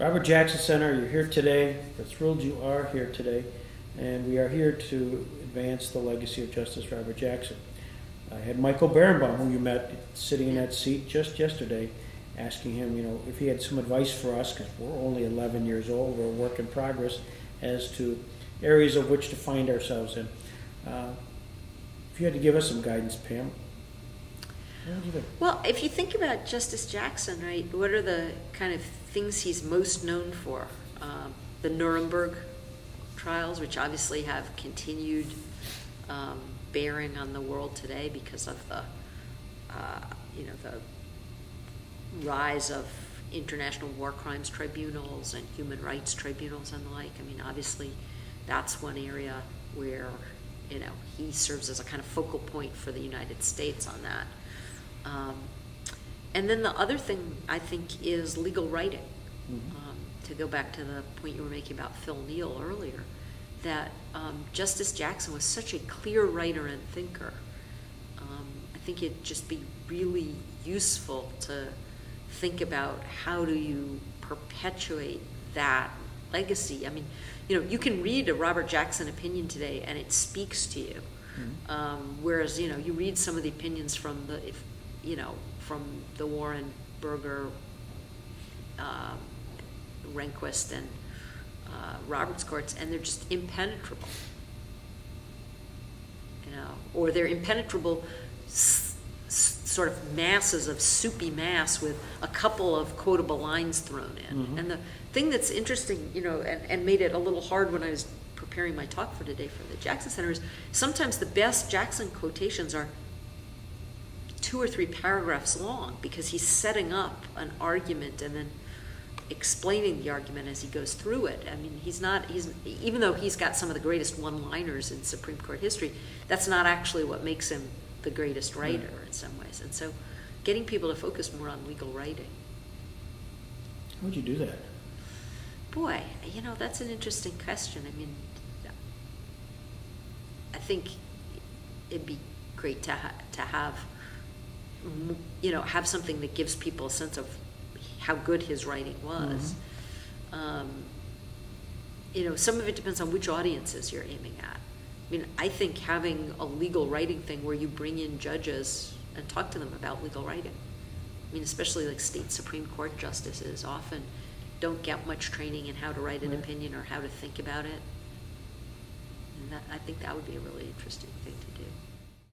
Robert Jackson Center, you're here today. We're thrilled you are here today. And we are here to advance the legacy of Justice Robert Jackson. I had Michael Berenbaum, who you met, sitting in that seat just yesterday, asking him, if he had some advice for us, because we're only 11 years old, we're a work in progress, as to areas of which to find ourselves in. If you had to give us some guidance, Pam, what would you do? Well, if you think about Justice Jackson, right, what are the kind of things he's most known for? The Nuremberg trials, which obviously have continued bearing on the world today because of the rise of international war crimes tribunals and human rights tribunals and the like. I mean, obviously, that's one area where he serves as a kind of focal point for the United States on that. And then the other thing, I think, is legal writing. To go back to the point you were making about Phil Neal earlier, that Justice Jackson was such a clear writer and thinker. I think it'd just be really useful to think about how do you perpetuate that legacy. I mean, you can read a Robert Jackson opinion today and it speaks to you. Whereas, you read some of the opinions from the Warren, Berger, Rehnquist, and Roberts courts, and they're just impenetrable. Or they're impenetrable sort of masses of soupy mass with a couple of quotable lines thrown in. And the thing that's interesting, and made it a little hard when I was preparing my talk for today for the Jackson Center is sometimes the best Jackson quotations are 2 or 3 paragraphs long because he's setting up an argument and then explaining the argument as he goes through it. I mean, even though he's got some of the greatest one-liners in Supreme Court history, that's not actually what makes him the greatest writer in some ways. And so getting people to focus more on legal writing. How would you do that? Boy, that's an interesting question. I mean, I think it'd be great to have something that gives people a sense of how good his writing was. Some of it depends on which audiences you're aiming at. I mean, I think having a legal writing thing where you bring in judges and talk to them about legal writing. I mean, especially like state Supreme Court justices often don't get much training in how to write an opinion or how to think about it. And I think that would be a really interesting thing to do.